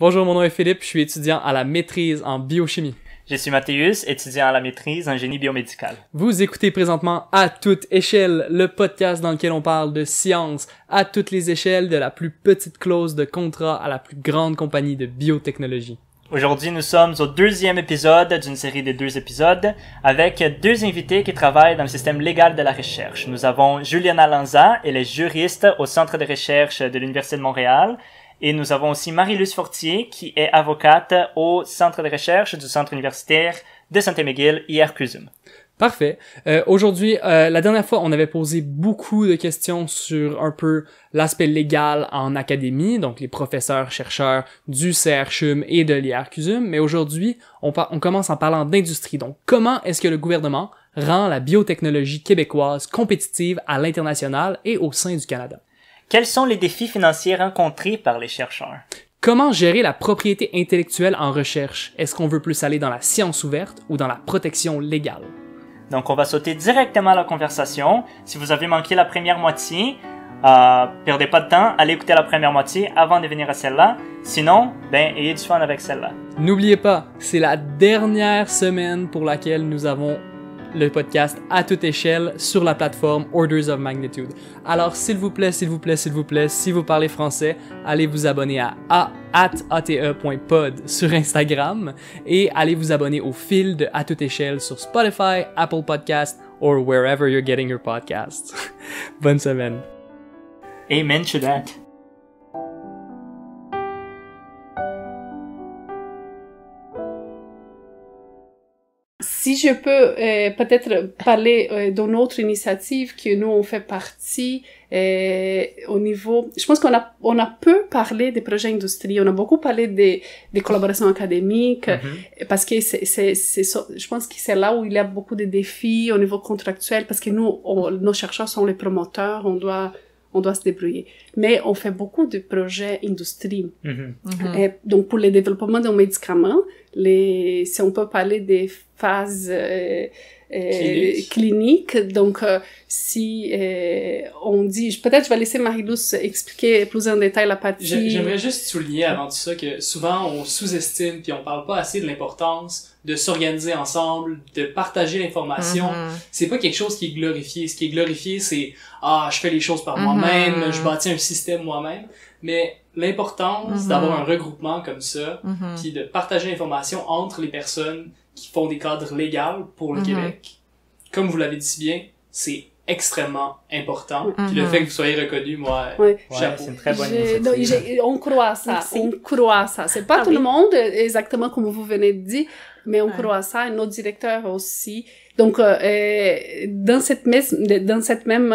Bonjour, mon nom est Philippe, je suis étudiant à la maîtrise en biochimie. Je suis Mathéus, étudiant à la maîtrise en génie biomédical. Vous écoutez présentement À toute échelle, le podcast dans lequel on parle de science à toutes les échelles, de la plus petite clause de contrat à la plus grande compagnie de biotechnologie. Aujourd'hui, nous sommes au deuxième épisode d'une série de 2 épisodes avec 2 invités qui travaillent dans le système légal de la recherche. Nous avons Juliana Lanza, elle est juriste au Centre de recherche de l'Université de Montréal. Et nous avons aussi Marie-Luce Fortier, qui est avocate au Centre de recherche du Centre universitaire de Saint-Émile, IRCUSUM. Parfait. Aujourd'hui, la dernière fois, on avait posé beaucoup de questions sur un peu l'aspect légal en académie, donc les professeurs, chercheurs du CRCHUM et de l'IRCUSUM. Mais aujourd'hui, on commence en parlant d'industrie. Donc, comment est-ce que le gouvernement rend la biotechnologie québécoise compétitive à l'international et au sein du Canada? Quels sont les défis financiers rencontrés par les chercheurs? Comment gérer la propriété intellectuelle en recherche? Est-ce qu'on veut plus aller dans la science ouverte ou dans la protection légale? Donc, on va sauter directement à la conversation. Si vous avez manqué la première moitié, perdez pas de temps, allez écouter la première moitié avant de venir à celle-là. Sinon, ayez du fun avec celle-là. N'oubliez pas, c'est la dernière semaine pour laquelle nous avons le podcast à toute échelle sur la plateforme Orders of Magnitude. Alors, s'il vous plaît, si vous parlez français, allez vous abonner à ate.pod sur Instagram et allez vous abonner au fil de À toute échelle sur Spotify, Apple Podcasts or wherever you're getting your podcasts. Bonne semaine. Amen to that. Si je peux peut-être parler d'une autre initiative que nous on fait partie au niveau, je pense qu'on a peu parlé des projets industriels, on a beaucoup parlé des collaborations académiques parce que je pense que c'est là où il y a beaucoup de défis au niveau contractuel parce que nous nos chercheurs sont les promoteurs, on doit se débrouiller. Mais on fait beaucoup de projets industriels. Et donc, pour le développement d'un médicament, si on peut parler des phases cliniques, donc si on dit... Peut-être je vais laisser Marie-Luce expliquer plus en détail la partie... J'aimerais juste souligner avant tout ça que souvent on sous-estime puis on parle pas assez de l'importance de s'organiser ensemble, de partager l'information. C'est pas quelque chose qui est glorifié. Ce qui est glorifié, c'est je fais les choses par moi-même, je bâtis un système moi-même. Mais l'importance d'avoir un regroupement comme ça, puis de partager l'information entre les personnes qui font des cadres légaux pour le Québec, comme vous l'avez dit si bien, c'est extrêmement important. Puis le fait que vous soyez reconnu, moi, chapeau. C'est une très bonne initiative. On croit à ça. On croit à ça. C'est pas tout le monde, exactement comme vous venez de dire, mais on croit à ça, et nos directeurs aussi. Donc, dans cette même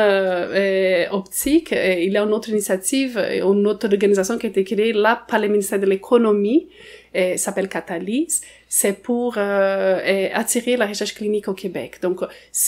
optique, il y a une autre initiative, une autre organisation qui a été créée là par le ministère de l'économie, s'appelle Catalyse. C'est pour attirer la recherche clinique au Québec. Donc,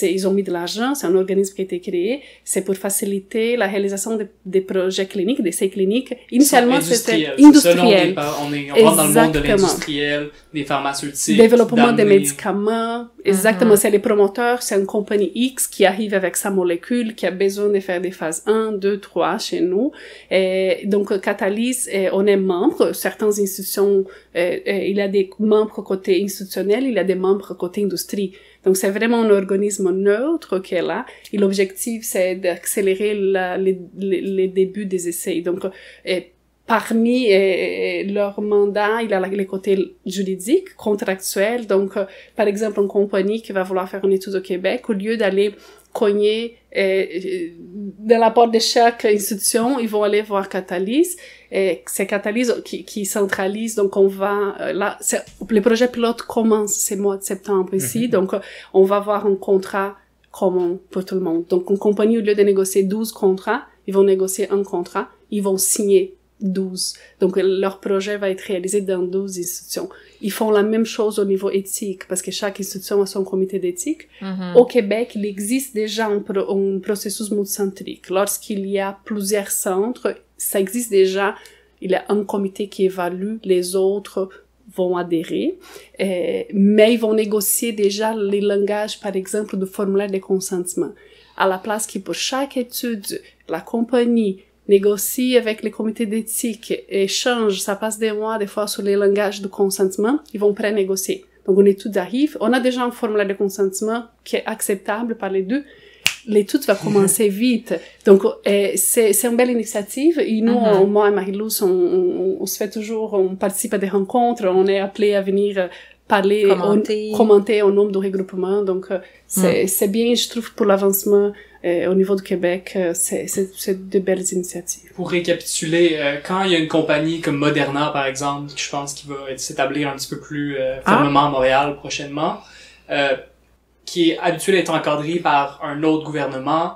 ils ont mis de l'argent, c'est un organisme qui a été créé, c'est pour faciliter la réalisation des projets cliniques, des essais cliniques. Initialement, c'était industriel. On rentre dans le monde de l'industriel, des pharmaceutiques, développement des médicaments. Exactement, c'est les promoteurs, c'est une compagnie X qui arrive avec sa molécule, qui a besoin de faire des phases 1, 2, 3 chez nous. Et donc, Catalyse, on est membre. Certaines institutions, il y a des membres côté institutionnel, il y a des membres côté industrie. Donc, c'est vraiment un organisme neutre qui est là. Et l'objectif, c'est d'accélérer les débuts des essais. Donc, parmi leur mandat, il y a le côté juridique, contractuel. Donc, par exemple, une compagnie qui va vouloir faire une étude au Québec, au lieu d'aller cogner dans la porte de chaque institution, ils vont aller voir Catalyse. C'est Catalyse qui centralise, donc on va là, les projets pilotes commencent ce mois de septembre ici, donc on va avoir un contrat commun pour tout le monde. Donc une compagnie, au lieu de négocier 12 contrats, ils vont négocier un contrat, ils vont signer 12. Donc, leur projet va être réalisé dans 12 institutions. Ils font la même chose au niveau éthique, parce que chaque institution a son comité d'éthique. Au Québec, il existe déjà un processus multicentrique. Lorsqu'il y a plusieurs centres, ça existe déjà. Il y a un comité qui évalue, les autres vont adhérer, mais ils vont négocier déjà les langages, par exemple, de formulaire de consentement. À la place que pour chaque étude, la compagnie négocie avec les comités d'éthique, échange, ça passe des mois, des fois, sur les langages de consentement, ils vont pré-négocier. Donc, l'étude arrive, on a déjà un formulaire de consentement qui est acceptable par les deux. L'étude va commencer vite. Donc, c'est une belle initiative. Et nous, moi et Marie-Luz, on se fait toujours, on participe à des rencontres, on est appelé à venir parler, commenter au nombre de regroupements. Donc, c'est bien, je trouve, pour l'avancement au niveau du Québec, c'est de belles initiatives. Pour récapituler, quand il y a une compagnie comme Moderna, par exemple, je pense qu'il va s'établir un petit peu plus fermement à Montréal prochainement, qui est habitué d'être encadré par un autre gouvernement,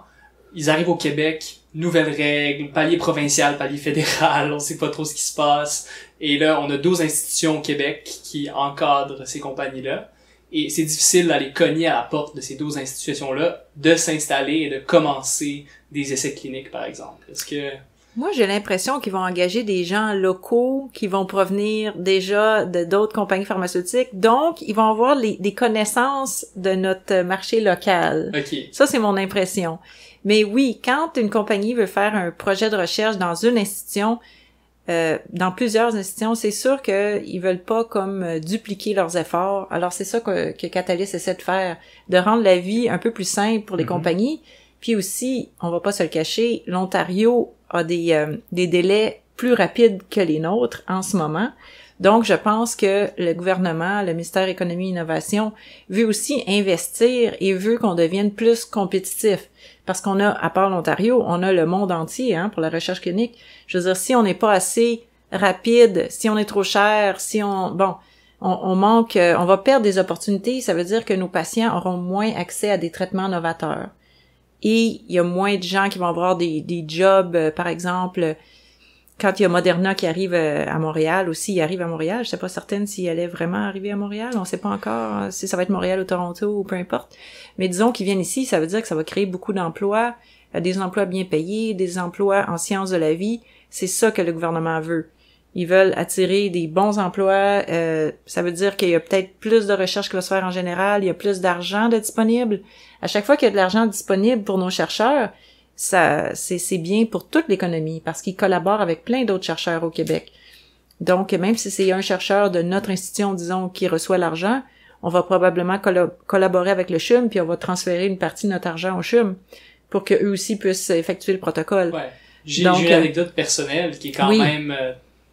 ils arrivent au Québec, nouvelles règles, palier provincial, palier fédéral, on sait pas trop ce qui se passe. Et là, on a 12 institutions au Québec qui encadrent ces compagnies-là. Et c'est difficile d'aller cogner à la porte de ces 12 institutions-là, de s'installer et de commencer des essais cliniques, par exemple. Est-ce que... Moi, j'ai l'impression qu'ils vont engager des gens locaux qui vont provenir déjà de d'autres compagnies pharmaceutiques. Donc, ils vont avoir des connaissances de notre marché local. Okay. Ça, c'est mon impression. Mais oui, quand une compagnie veut faire un projet de recherche dans une institution, dans plusieurs institutions, c'est sûr qu'ils veulent pas comme dupliquer leurs efforts. Alors, c'est ça que Catalyst essaie de faire, de rendre la vie un peu plus simple pour les compagnies. Puis aussi, on va pas se le cacher, l'Ontario a des délais plus rapides que les nôtres en ce moment. Donc, je pense que le gouvernement, le ministère Économie et Innovation, veut aussi investir et veut qu'on devienne plus compétitif. Parce qu'on a, à part l'Ontario, on a le monde entier pour la recherche clinique. Je veux dire, si on n'est pas assez rapide, si on est trop cher, si on manque, on va perdre des opportunités, ça veut dire que nos patients auront moins accès à des traitements novateurs. Et il y a moins de gens qui vont avoir des jobs, par exemple, quand il y a Moderna qui arrive à Montréal aussi, il arrive à Montréal, je sais pas certaine s'il allait vraiment arriver à Montréal, on sait pas encore si ça va être Montréal ou Toronto ou peu importe. Mais disons qu'ils viennent ici, ça veut dire que ça va créer beaucoup d'emplois, des emplois bien payés, des emplois en sciences de la vie. C'est ça que le gouvernement veut. Ils veulent attirer des bons emplois, ça veut dire qu'il y a peut-être plus de recherche qui va se faire en général, il y a plus d'argent de disponible. À chaque fois qu'il y a de l'argent disponible pour nos chercheurs, c'est bien pour toute l'économie parce qu'ils collaborent avec plein d'autres chercheurs au Québec. Donc, même si c'est un chercheur de notre institution, disons, qui reçoit l'argent, on va probablement collaborer avec le CHUM puis on va transférer une partie de notre argent au CHUM pour qu'eux aussi puissent effectuer le protocole. Ouais. J'ai une anecdote personnelle qui est quand même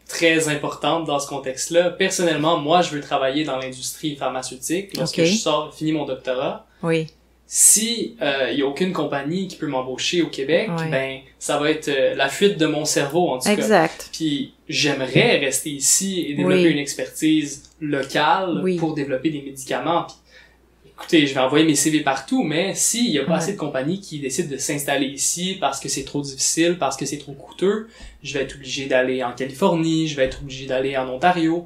très importante dans ce contexte-là. Personnellement, moi, je veux travailler dans l'industrie pharmaceutique lorsque je finis mon doctorat. Oui. Si y a aucune compagnie qui peut m'embaucher au Québec, ben ça va être la fuite de mon cerveau en tout cas. Exact. Puis j'aimerais rester ici et développer une expertise locale pour développer des médicaments. Puis, écoutez, je vais envoyer mes CV partout, mais s'il y a pas assez de compagnies qui décident de s'installer ici parce que c'est trop difficile, parce que c'est trop coûteux, je vais être obligé d'aller en Californie, je vais être obligé d'aller en Ontario.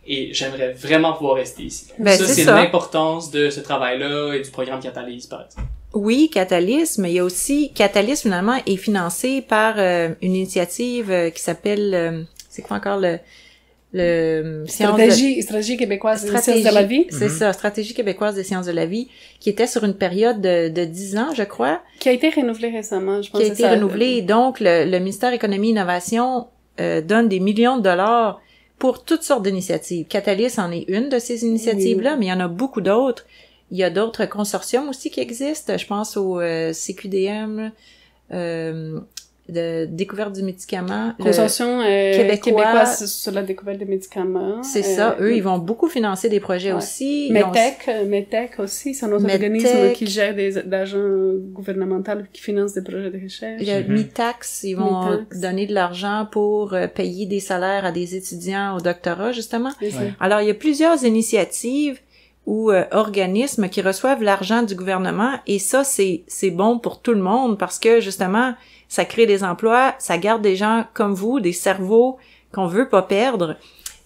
Et j'aimerais vraiment pouvoir rester ici. Ben, ça, c'est l'importance de ce travail-là et du programme Catalyst, par exemple. Oui, Catalyst, mais il y a aussi... Catalyst, finalement, est financé par une initiative qui s'appelle... c'est quoi encore Stratégie québécoise des sciences de la vie. C'est ça, Stratégie québécoise des sciences de la vie, qui était sur une période de 10 ans, je crois. Qui a été renouvelée récemment, je pense. Qui a été renouvelée. Donc, le ministère Économie et Innovation donne des millions de dollars pour toutes sortes d'initiatives. Catalyst en est une de ces initiatives-là, mais il y en a beaucoup d'autres. Il y a d'autres consortiums aussi qui existent. Je pense au CQDM, de découverte du médicament. Consortium québécois sur la découverte des médicaments. C'est ça. Eux, ils vont beaucoup financer des projets aussi. MEDTEC aussi, c'est un autre organisme qui gère des agents gouvernementaux qui financent des projets de recherche. Il y a MITAX, ils vont donner de l'argent pour payer des salaires à des étudiants au doctorat, justement. Alors, il y a plusieurs initiatives ou organismes qui reçoivent l'argent du gouvernement et ça, c'est bon pour tout le monde parce que, justement, ça crée des emplois, ça garde des gens comme vous, des cerveaux qu'on veut pas perdre.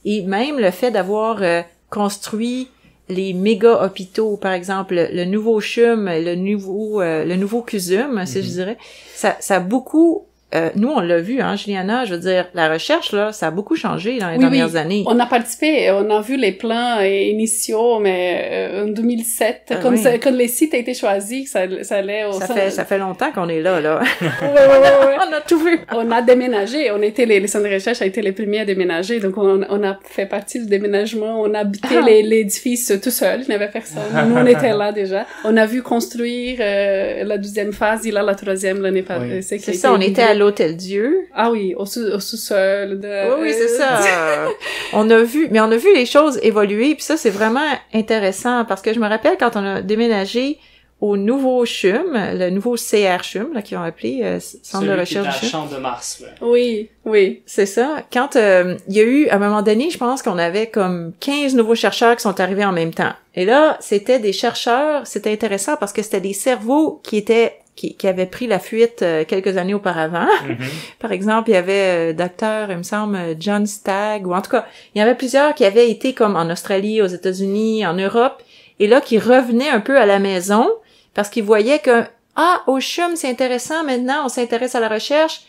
Et même le fait d'avoir construit les méga hôpitaux, par exemple, le nouveau CHUM, le nouveau CUSUM, si je dirais, ça a beaucoup nous, on l'a vu, hein, Juliana, je veux dire, la recherche, là, ça a beaucoup changé dans les dernières années. On a participé, on a vu les plans initiaux, mais en 2007, quand les sites ont été choisis, ça allait au Ça fait longtemps qu'on est là. Ouais. On a tout vu. On a déménagé, on était les centres de recherche a été les premiers à déménager, donc on a fait partie du déménagement, on habitait l'édifice tout seul, il n'y avait personne. Nous, on était là déjà. On a vu construire la deuxième phase, il a la troisième l'année passée. C'est ça, on était à l'Hôtel Dieu. Ah oui, au sous-sol. Oui, c'est ça. on a vu les choses évoluer, puis ça, c'est vraiment intéressant, parce que je me rappelle quand on a déménagé au nouveau CHUM, le nouveau CR CHUM, là, qu'ils ont appelé Centre de recherche du CHUM. La Chambre de Mars, ouais. Oui. C'est ça. Quand il y a eu, à un moment donné, je pense qu'on avait comme 15 nouveaux chercheurs qui sont arrivés en même temps. Et là, c'était des chercheurs, c'était intéressant parce que c'était des cerveaux qui avaient pris la fuite quelques années auparavant. Par exemple, il y avait docteur, il me semble, John Stagg, ou en tout cas, il y en avait plusieurs qui avaient été comme en Australie, aux États-Unis, en Europe, et là, qui revenaient un peu à la maison parce qu'ils voyaient que, au CHUM, c'est intéressant maintenant, on s'intéresse à la recherche.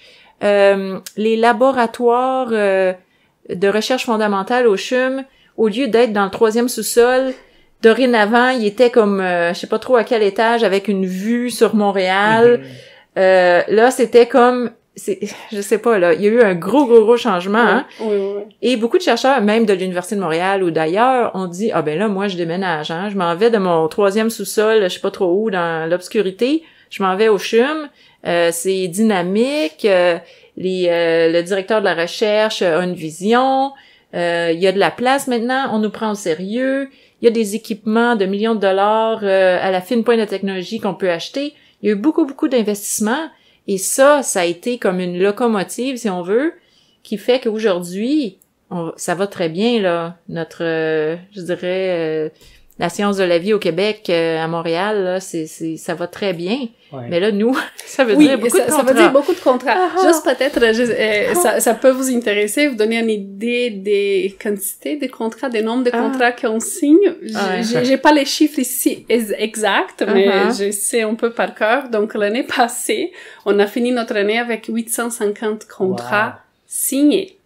Les laboratoires de recherche fondamentale au CHUM, au lieu d'être dans le 3e sous-sol, dorénavant, il était comme, je sais pas trop à quel étage, avec une vue sur Montréal. Là, c'était comme, je sais pas, là, il y a eu un gros changement. Hein? Oui. Et beaucoup de chercheurs, même de l'Université de Montréal ou d'ailleurs, ont dit, ben là, moi, je déménage, hein. Je m'en vais de mon 3e sous-sol, je sais pas trop où, dans l'obscurité. Je m'en vais au CHUM. C'est dynamique. Le directeur de la recherche a une vision. Il y a de la place maintenant. On nous prend au sérieux. Il y a des équipements de millions de dollars à la fine pointe de technologie qu'on peut acheter. Il y a eu beaucoup d'investissements. Et ça a été comme une locomotive, si on veut, qui fait qu'aujourd'hui, ça va très bien, là. Notre, je dirais, la science de la vie au Québec, à Montréal, là, ça va très bien. Ouais. Mais là, nous, ça veut dire beaucoup de contrats. Ça veut dire beaucoup de contrats. Juste peut-être, ça peut vous intéresser, vous donner une idée des quantités de contrats, des nombres de contrats qu'on signe. J'ai pas les chiffres ici exacts, mais je sais un peu par cœur. Donc, l'année passée, on a fini notre année avec 850 contrats signés.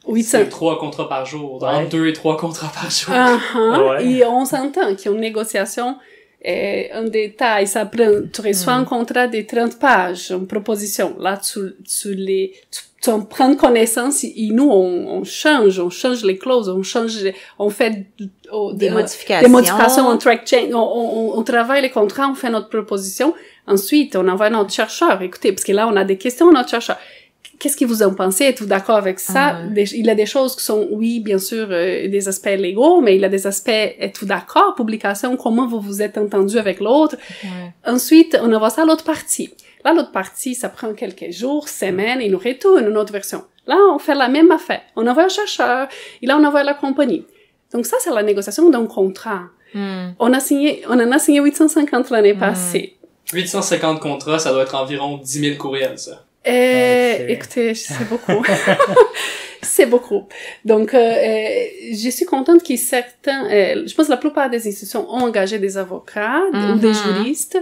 Oui, c'est 3 contrats par jour, entre 2 et 3 contrats par jour. Et on s'entend qu'il y a une négociation en détail. Ça prend, tu reçois un contrat de 30 pages, une proposition. Là, tu en prends connaissance et nous, on change les clauses, on fait des modifications en track change. On travaille les contrats, on fait notre proposition. Ensuite, on envoie notre chercheur. Écoutez, parce que là, on a des questions à notre chercheur. Qu'est-ce que vous en pensez? Êtes-vous d'accord avec ça? Il y a des choses qui sont, oui, bien sûr, des aspects légaux, mais il y a des aspects, êtes-vous d'accord? Publication, comment vous vous êtes entendu avec l'autre? Ensuite, on envoie ça à l'autre partie. Là, l'autre partie, ça prend quelques jours, semaines, il nous retourne une autre version. Là, on fait la même affaire. On envoie un chercheur, et là, on envoie la compagnie. Donc ça, c'est la négociation d'un contrat. On en a signé 850 l'année passée. 850 contrats, ça doit être environ 10 000 courriels, ça. Écoutez, c'est beaucoup. C'est beaucoup. Donc, je suis contente que certains, je pense que la plupart des institutions ont engagé des avocats ou des juristes,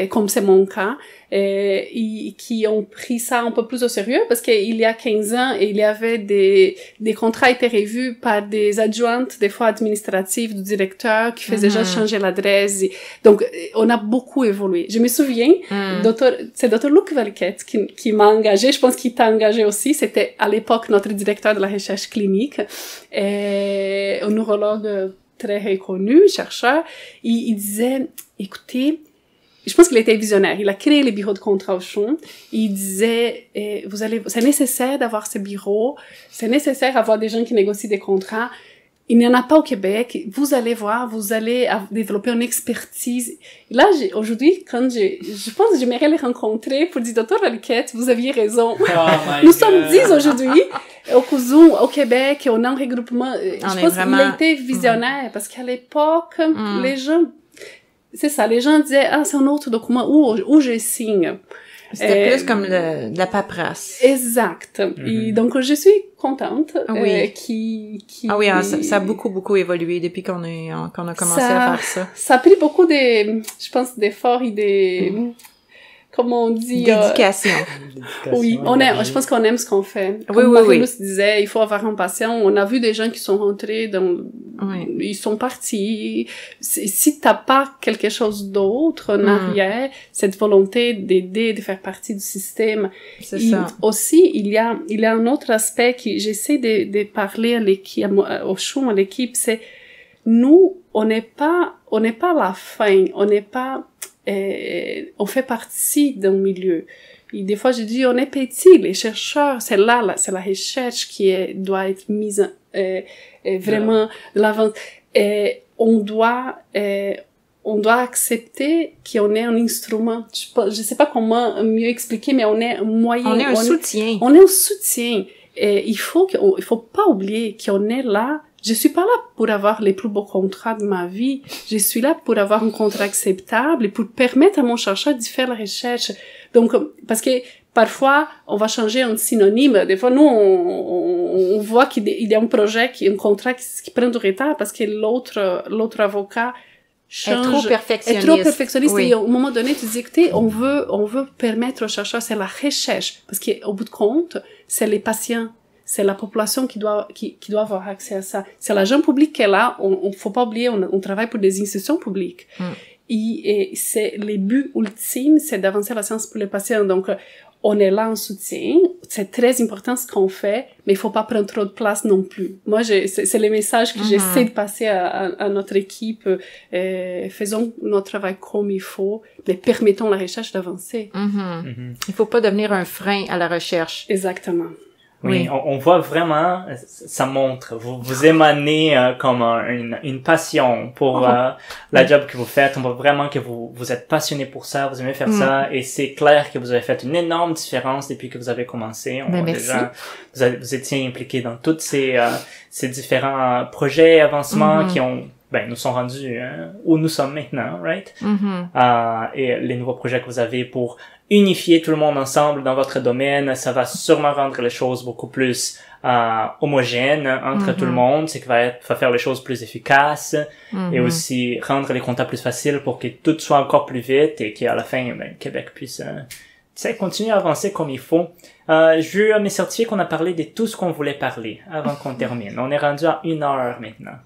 comme c'est mon cas, qui ont pris ça un peu plus au sérieux parce qu'il y a 15 ans, il y avait des contrats étaient revus par des adjointes, des fois administratives du directeur qui faisaient déjà changer l'adresse. Donc, on a beaucoup évolué. Je me souviens, c'est Dr. Luc Valquette qui m'a engagé. Je pense qu'il t'a engagé aussi. C'était à l'époque notre directeur de la recherche clinique, un neurologue très reconnu, chercheur. Il disait, écoutez, je pense qu'il était visionnaire. Il a créé les bureaux de contrat au CHUM. Il disait, c'est nécessaire d'avoir ces bureaux. C'est nécessaire d'avoir des gens qui négocient des contrats. Il n'y en a pas au Québec. Vous allez voir, vous allez développer une expertise. Là, aujourd'hui, quand je pense que j'aimerais les rencontrer pour dire, Dr. Valquette, vous aviez raison. Nous sommes 10 aujourd'hui. Au Cousin, au Québec, on a un regroupement. Je pense qu'il a été visionnaire parce qu'à l'époque, les gens, c'est ça, les gens disaient, c'est un autre document où je signe. C'était plus comme de la paperasse. Exact. Et donc, je suis contente. Ça a beaucoup évolué depuis qu'on a commencé à faire ça. Ça a pris beaucoup je pense, d'efforts et comment on dit... Dédication. Oui, je pense qu'on aime ce qu'on fait. Oui, Comme Marie-Lou oui. disait, il faut avoir une passion. On a vu des gens qui sont rentrés ils sont partis. Si t'as pas quelque chose d'autre en arrière, cette volonté d'aider, de faire partie du système. C'est ça. Aussi, il y a un autre aspect qui, j'essaie de parler à l'équipe, au show, à l'équipe, c'est, nous, on n'est pas à la fin, on n'est pas, on fait partie d'un milieu. Et des fois, je dis, on est petit, les chercheurs, c'est la recherche qui doit être mise vraiment de l'avant. On doit accepter qu'on est un instrument. Je sais pas comment mieux expliquer, mais on est un moyen. On est un soutien. On est un soutien. Et il faut pas oublier qu'on est là. Je suis pas là pour avoir les plus beaux contrats de ma vie. Je suis là pour avoir un contrat acceptable et pour permettre à mon chercheur de faire la recherche. Donc, parce que parfois, on va changer un synonyme. Des fois, nous, on voit qu'il y a un projet, un contrat qui prend du retard parce que l'autre avocat change. Est trop perfectionniste. Oui. Et à un moment donné, tu dis, écoutez, on veut permettre aux chercheurs, c'est la recherche. Parce qu'au bout de compte, c'est les patients. C'est la population qui doit avoir accès à ça. C'est l'agent public qui est là. On faut pas oublier, on travaille pour des institutions publiques. Et c'est les buts ultimes, c'est d'avancer la science pour les patients. Donc, on est là en soutien. C'est très important ce qu'on fait, mais il faut pas prendre trop de place non plus. Moi, c'est les messages que j'essaie de passer à notre équipe. Faisons notre travail comme il faut, mais permettons la recherche d'avancer. Il faut pas devenir un frein à la recherche. Exactement. Oui, on voit vraiment, ça montre, vous émanez comme une passion pour la job que vous faites. On voit vraiment que vous êtes passionné pour ça, vous aimez faire ça, et c'est clair que vous avez fait une énorme différence depuis que vous avez commencé. Merci. Vous étiez impliqué dans tous ces différents projets, avancements qui nous sont rendus où nous sommes maintenant, right? Et les nouveaux projets que vous avez pour unifier tout le monde ensemble dans votre domaine, ça va sûrement rendre les choses beaucoup plus homogènes entre tout le monde, c'est que va faire les choses plus efficaces et aussi rendre les comptes plus faciles pour que tout soit encore plus vite et qu'à la fin, Québec puisse continuer à avancer comme il faut. Je veux me certifier qu'on a parlé de tout ce qu'on voulait parler avant qu'on termine. On est rendu à 1 heure maintenant.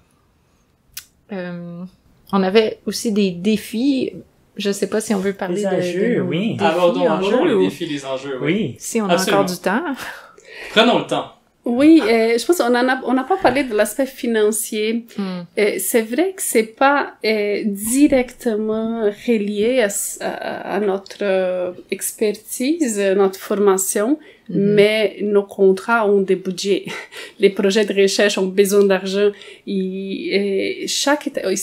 On avait aussi des défis. Je sais pas si on veut parler des enjeux, oui. Abordons les défis, les enjeux. Oui. Si on a encore du temps. Prenons le temps. Oui, je pense qu'on n'a pas parlé de l'aspect financier. C'est vrai que c'est pas directement relié à notre expertise, notre formation, mais nos contrats ont des budgets. Les projets de recherche ont besoin d'argent. Ici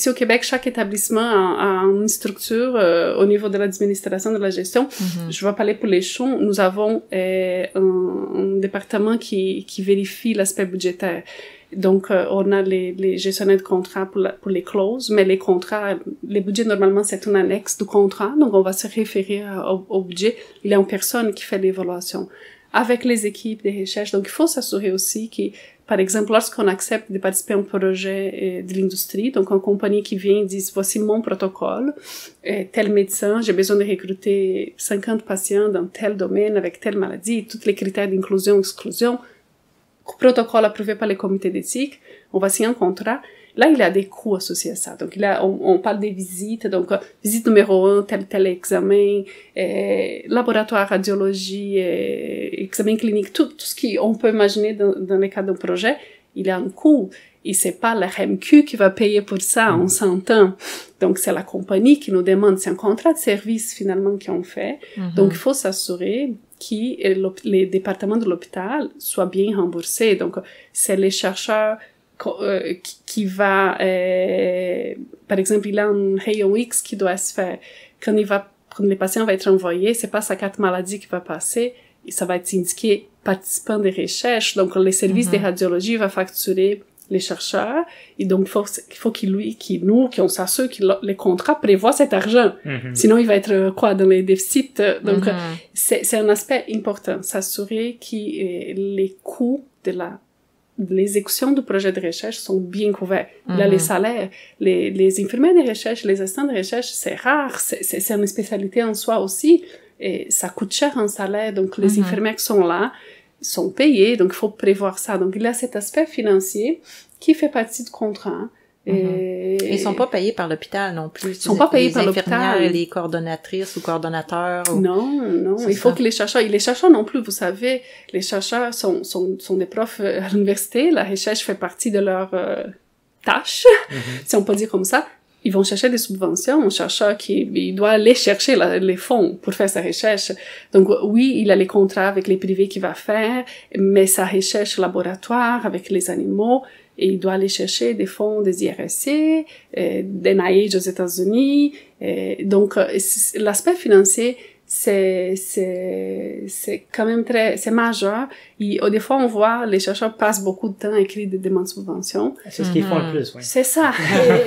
au Québec, chaque établissement a une structure au niveau de l'administration de la gestion. Je vais parler pour les champs. Nous avons un département qui vérifie l'aspect budgétaire. Donc, on a les gestionnaires de contrats pour les clauses, mais les contrats, les budgets, normalement, c'est une annexe du contrat. Donc, on va se référer au budget. Il y a une personne qui fait l'évaluation avec les équipes de recherche. Donc, il faut s'assurer aussi que, par exemple, lorsqu'on accepte de participer à un projet de l'industrie, donc une compagnie qui vient et dit, voici mon protocole, tel médecin, j'ai besoin de recruter 50 patients dans tel domaine avec telle maladie, tous les critères d'inclusion, exclusion, protocole approuvé par les comités d'éthique, on va signer un contrat. Là, il y a des coûts associés à ça. Donc là, on parle des visites. Donc, visite numéro 1, tel examen, laboratoire, radiologie, examen clinique, tout ce qu'on peut imaginer dans le cadre d'un projet, il y a un coût. Et c'est pas la RMQ qui va payer pour ça, on s'entend. Donc, c'est la compagnie qui nous demande, c'est un contrat de service finalement qu'on fait. Donc, il faut s'assurer que les départements de l'hôpital soient bien remboursés. Donc, c'est les chercheurs qui va, par exemple, il a un rayon X qui doit se faire. Quand le patient va être envoyé, c'est pas sa carte maladie qui va passer, et ça va être indiqué participant des recherches. Donc, les services de radiologie va facturer les chercheurs, et donc il faut qu'on s'assure que les contrats prévoient cet argent. Sinon, il va être dans les déficits. Donc, c'est un aspect important, s'assurer que les coûts de l'exécution du projet de recherche sont bien couverts. Là, les salaires, les infirmiers de recherche, les assistants de recherche, c'est rare, c'est une spécialité en soi aussi. et ça coûte cher un salaire, donc les infirmières qui sont là sont payées, donc il faut prévoir ça. Donc il y a cet aspect financier qui fait partie du contrat. Et ils sont pas payés par l'hôpital non plus. Ils sont pas payés par l'hôpital. Les infirmières et les coordonnatrices ou coordonnateurs. Non. Il faut que les chercheurs non plus, vous savez, les chercheurs sont des profs à l'université. La recherche fait partie de leur tâche, si on peut dire comme ça. Ils vont chercher des subventions. Un chercheur il doit aller chercher les fonds pour faire sa recherche. Donc oui, il a les contrats avec les privés qu'il va faire, mais sa recherche laboratoire avec les animaux, et il doit aller chercher des fonds des IRSC, des NIH aux États-Unis. Donc l'aspect financier, c'est quand même c'est majeur. Des fois, on voit, les chercheurs passent beaucoup de temps à écrire des demandes de subventions. C'est ce qu'ils font le plus, oui. C'est ça.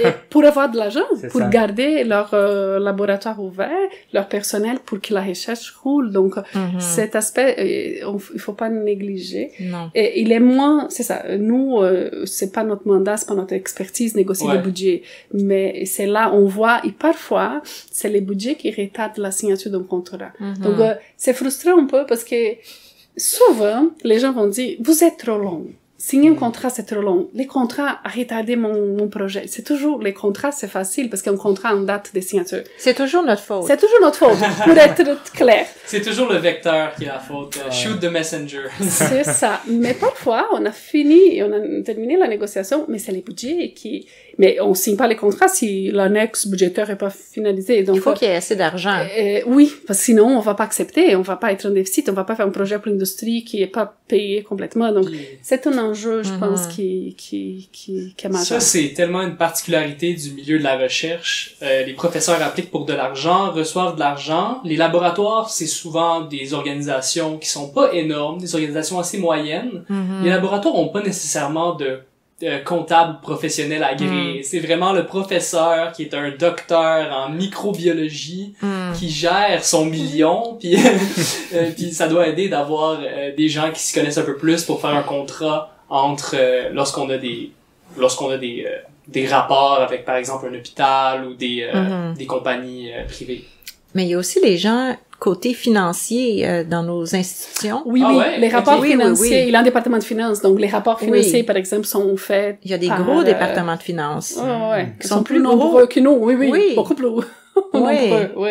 Et pour avoir de l'argent, pour garder leur laboratoire ouvert, leur personnel, pour que la recherche roule. Donc, cet aspect, il faut pas négliger. Non. Et il est moins, c'est ça. Nous, c'est pas notre mandat, c'est pas notre expertise, négocier le budget. Mais c'est là, on voit, et parfois, c'est les budgets qui retardent la signature d'un contrat. Donc, c'est frustrant un peu parce que souvent, les gens vont dire, vous êtes trop long. Signer un contrat, c'est trop long. Les contrats a retardé mon projet. C'est toujours, les contrats, c'est facile parce qu'un contrat en date de signature. C'est toujours notre faute. C'est toujours notre faute, pour être clair. C'est toujours le vecteur qui a la faute. Shoot the messenger. C'est ça. Mais parfois, on a terminé la négociation, mais c'est les budgets mais on signe pas les contrats si l'annexe budgétaire est pas finalisée. Donc, il faut qu'il y ait assez d'argent. Oui, parce que sinon, on va pas accepter, on va pas être en déficit, on va pas faire un projet pour l'industrie qui est pas payé complètement. Donc, c'est un enjeu, je pense, qui est majeur. Ça, c'est tellement une particularité du milieu de la recherche. Les professeurs appliquent pour de l'argent, reçoivent de l'argent. Les laboratoires, c'est souvent des organisations qui sont pas énormes, des organisations assez moyennes. Les laboratoires ont pas nécessairement de comptable professionnel agréé. C'est vraiment le professeur qui est un docteur en microbiologie qui gère son million, puis puis ça doit aider d'avoir des gens qui s'y connaissent un peu plus pour faire un contrat entre lorsqu'on a des rapports avec par exemple un hôpital ou des compagnies privées. Mais il y a aussi les gens côté financier dans nos institutions. Oui, les rapports financiers. Il y a un département de finances, donc les rapports financiers, par exemple, sont faits. Il y a des gros départements de finances. Qui sont plus nombreux que nous. Oui. Beaucoup plus nombreux.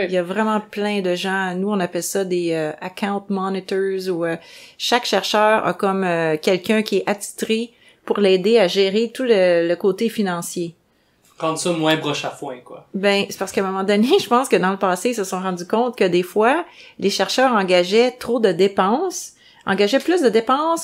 Il y a vraiment plein de gens. Nous, on appelle ça des account monitors, où chaque chercheur a comme quelqu'un qui est attitré pour l'aider à gérer tout le côté financier. Rendre ça moins broche à foin, quoi. Ben, c'est parce qu'à un moment donné, je pense que dans le passé, ils se sont rendus compte que des fois, les chercheurs engageaient plus de dépenses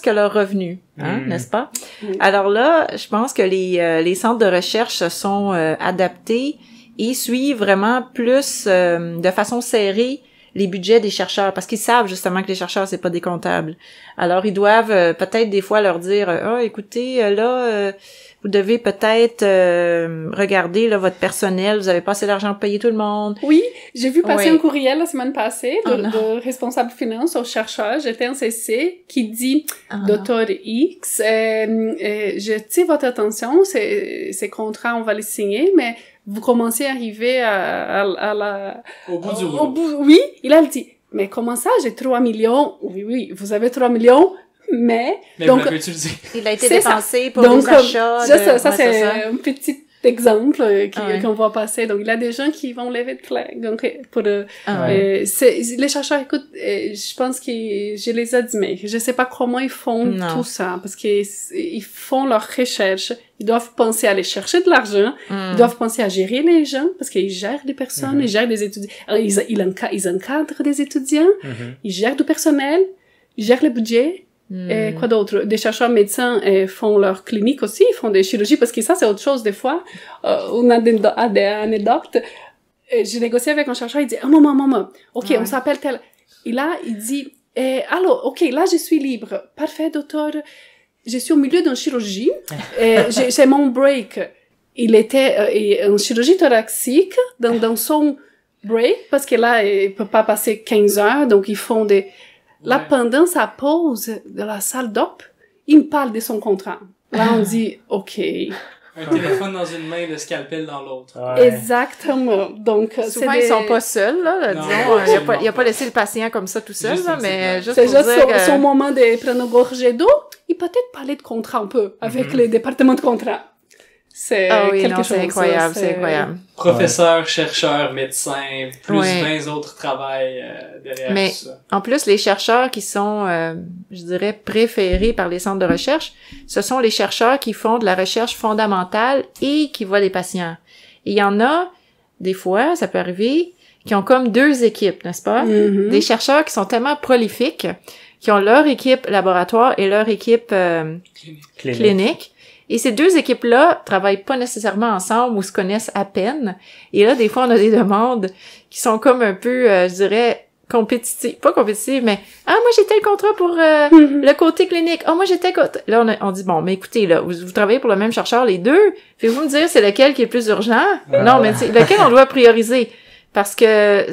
que leurs revenus, n'est-ce pas? Alors là, je pense que les centres de recherche se sont adaptés et suivent vraiment plus de façon serrée les budgets des chercheurs, parce qu'ils savent justement que les chercheurs, c'est pas des comptables. Alors, ils doivent peut-être des fois leur dire « écoutez, là... vous devez peut-être regarder là votre personnel, vous avez pas assez d'argent pour payer tout le monde. » Oui, j'ai vu passer un courriel la semaine passée de responsable finance au chercheur, j'étais en CC, qui dit Docteur X, je tire votre attention, ces contrats, on va les signer, mais vous commencez à arriver au bout du rouleau. Oui, il a dit, mais comment ça, j'ai 3 millions? Oui, vous avez 3 millions, mais donc, vous l'avez utilisé. Il a été dépensé pour des achats. Ça, c'est un petit exemple qu'on voit passer. Donc, il y a des gens qui vont lever de flag. Donc, les chercheurs, écoute, je pense que je les admire. Je sais pas comment ils font tout ça, parce qu'ils font leur recherche. Ils doivent penser à aller chercher de l'argent. Ils doivent penser à gérer les gens, parce qu'ils gèrent des personnes, ils gèrent des étudiants. Ils encadrent des étudiants, ils gèrent du personnel, ils gèrent le budget. Et quoi d'autre? Des chercheurs médecins font leur clinique aussi, ils font des chirurgies, parce que ça, c'est autre chose des fois. On a des anecdotes. J'ai négocié avec un chercheur, il dit, maman, ok, on s'appelle tel. Et là, il dit, allô, ok, là, je suis libre. Parfait, docteur. Je suis au milieu d'une chirurgie. C'est mon break. Il était en chirurgie thoracique, dans son break, parce que là, il peut pas passer 15 heures, donc ils font des... Là, pendant sa pause de la salle d'op, il me parle de son contrat. Là, on dit, OK, Un téléphone dans une main, le scalpel dans l'autre. Ouais. Exactement. Donc, Souvent, c'est ils sont pas seuls, là, Non, disons. Il a pas laissé le patient comme ça tout seul, Juste là, une mais petite juste C'est pour juste dire que... son moment de prendre une gorgée d'eau. Il peut-être parler de contrat un peu avec les départements de contrat. C'est Ah oui, quelque non, chose. c'est incroyable, c'est incroyable. Professeur, chercheur, médecin, plus Ouais. 20 autres travails derrière Mais- tout ça. En plus, les chercheurs qui sont, je dirais, préférés par les centres de recherche, ce sont les chercheurs qui font de la recherche fondamentale et qui voient les patients. Et il y en a, des fois, ça peut arriver, qui ont comme deux équipes, n'est-ce pas? Mhm. Des chercheurs qui sont tellement prolifiques, qui ont leur équipe laboratoire et leur équipe clinique. Et ces deux équipes-là travaillent pas nécessairement ensemble ou se connaissent à peine. Et là, des fois, on a des demandes qui sont comme un peu, je dirais, compétitives. Pas compétitives, mais « Ah, moi, j'ai tel contrat pour le côté clinique. Ah, moi, j'ai tel côté... » Là, on dit « Bon, mais écoutez, là, vous travaillez pour le même chercheur, les deux. Pouvez-vous me dire c'est lequel qui est le plus urgent? Non, mais c'est lequel on doit prioriser? » Parce que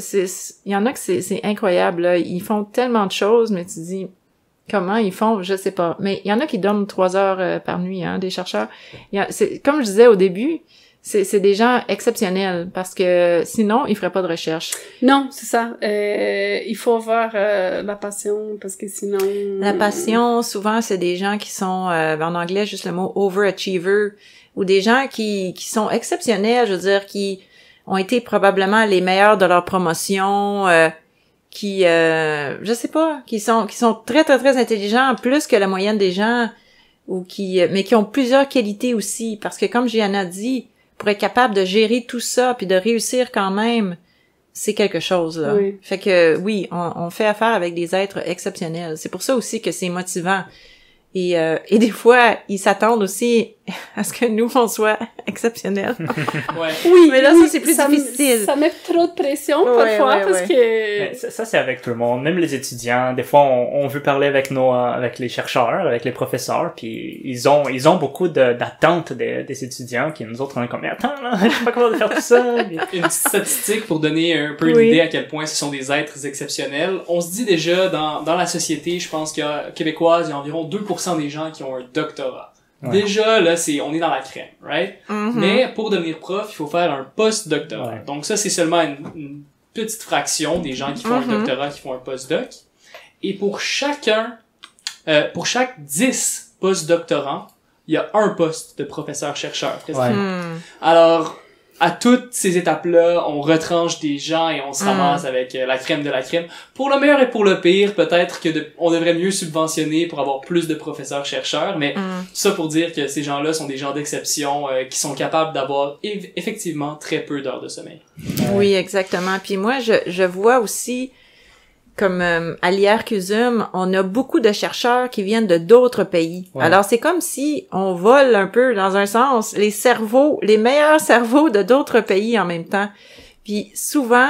il y en a que c'est incroyable, là. Ils font tellement de choses, mais tu dis... Comment ils font, je sais pas. Mais il y en a qui dorment 3 heures par nuit, hein, des chercheurs. C'est comme je disais au début, c'est des gens exceptionnels parce que sinon ils feraient pas de recherche. Non, c'est ça. Il faut avoir la passion parce que sinon... La passion, souvent c'est des gens qui sont, en anglais juste le mot overachiever, ou des gens qui sont exceptionnels, je veux dire, qui ont été probablement les meilleurs de leur promotion. Qui je sais pas, qui sont très très très intelligents, plus que la moyenne des gens, ou mais qui ont plusieurs qualités aussi, parce que comme Gianna dit, pour être capable de gérer tout ça puis de réussir quand même, c'est quelque chose là. Oui. Fait que oui, on fait affaire avec des êtres exceptionnels. C'est pour ça aussi que c'est motivant. Et des fois, ils s'attendent aussi à ce que nous, on soit exceptionnels. Ouais. Oui, Mais là, ça, c'est plus difficile. Ça met trop de pression Ouais, parfois ouais, parce ouais. que... Mais ça c'est avec tout le monde, même les étudiants. Des fois, on veut parler avec avec les chercheurs, avec les professeurs, puis ils ont beaucoup d'attentes des étudiants, puis nous autres, on est comme, mais attends, là, je sais pas comment faire tout ça. Puis- Une petite statistique pour donner un peu une Oui. idée à quel point ce sont des êtres exceptionnels. On se dit déjà, dans la société, je pense qu'il y a, québécoise, il y a environ 2% des gens qui ont un doctorat. Ouais. Déjà, là, on est dans la crème, right? Mhm. Mais pour devenir prof, il faut faire un post-doctorat. Ouais. Donc ça, c'est seulement une petite fraction des gens qui font un doctorat qui font un post-doc. Et pour chaque 10 post-doctorants, il y a un poste de professeur-chercheur présentement. Hmm. Alors, à toutes ces étapes-là, on retranche des gens et on se ramasse avec la crème de la crème. Pour le meilleur et pour le pire, peut-être que on devrait mieux subventionner pour avoir plus de professeurs-chercheurs, mais ça pour dire que ces gens-là sont des gens d'exception qui sont capables d'avoir effectivement très peu d'heures de sommeil. Oui, exactement. Puis moi, je vois aussi, comme à l'IRCUSUM, on a beaucoup de chercheurs qui viennent de d'autres pays. Ouais. Alors, c'est comme si on vole un peu, dans un sens, les meilleurs cerveaux de d'autres pays en même temps. Puis souvent,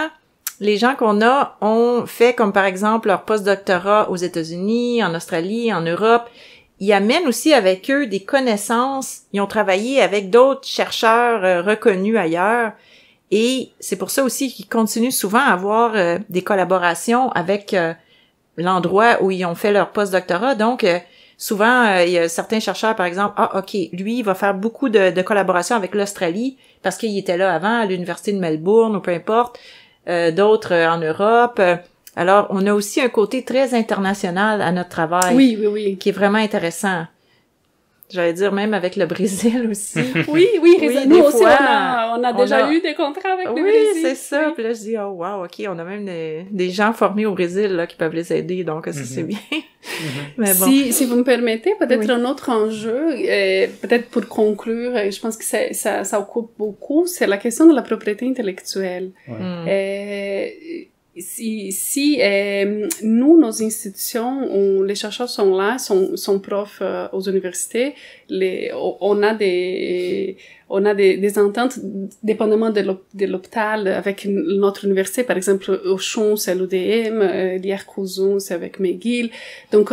les gens qu'on a ont fait, comme par exemple, leur post-doctorat aux États-Unis, en Australie, en Europe. Ils amènent aussi avec eux des connaissances. Ils ont travaillé avec d'autres chercheurs reconnus ailleurs. Et c'est pour ça aussi qu'ils continuent souvent à avoir des collaborations avec l'endroit où ils ont fait leur post-doctorat. Donc, souvent, il y a certains chercheurs, par exemple, OK, lui, il va faire beaucoup de collaborations avec l'Australie parce qu'il était là avant, à l'Université de Melbourne ou peu importe, d'autres en Europe. Alors, on a aussi un côté très international à notre travail Oui. qui est vraiment intéressant. J'allais dire même avec le Brésil aussi. Oui, Oui, nous des aussi, fois, on a déjà eu des contrats avec le Oui, Brésil. c'est ça. Oui. Puis là, je dis, oh wow, OK, on a même des gens formés au Brésil là qui peuvent les aider, donc ça, c'est bien. Mais bon. Si vous me permettez, peut-être Oui. un autre enjeu, peut-être pour conclure, je pense que ça occupe beaucoup, c'est la question de la propriété intellectuelle. Mm. Si nous, nos institutions, les chercheurs sont là, sont profs aux universités, on a des ententes dépendamment de l'hôpital avec notre université. Par exemple, Auchan, c'est l'UDM, l'IRCUSUM, c'est avec McGill. Donc,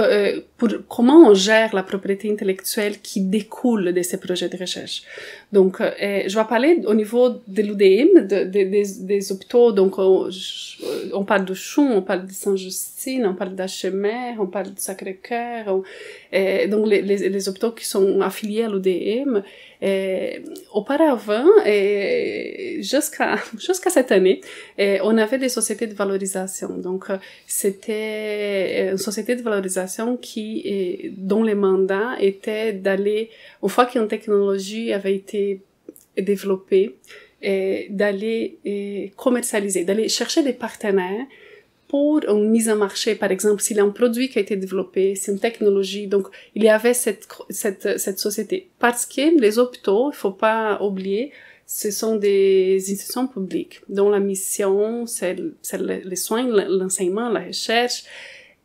comment on gère la propriété intellectuelle qui découle de ces projets de recherche? Donc, je vais parler au niveau de l'UDM, des hôpitaux, donc on parle de Chou, on parle de Sainte-Justine, on parle d'Achemer, on parle de Sacré-Cœur, donc les hôpitaux qui sont affiliés à l'UDM. Auparavant, jusqu'à cette année, on avait des sociétés de valorisation. Donc, c'était une société de valorisation dont les mandats étaient d'aller, une fois qu'une technologie avait été développée, d'aller commercialiser, d'aller chercher des partenaires pour une mise en marché. Par exemple, s'il y a un produit qui a été développé, c'est une technologie, donc il y avait cette société. Parce que les hôpitaux, il faut pas oublier, ce sont des institutions publiques dont la mission, c'est les soins, l'enseignement, la recherche.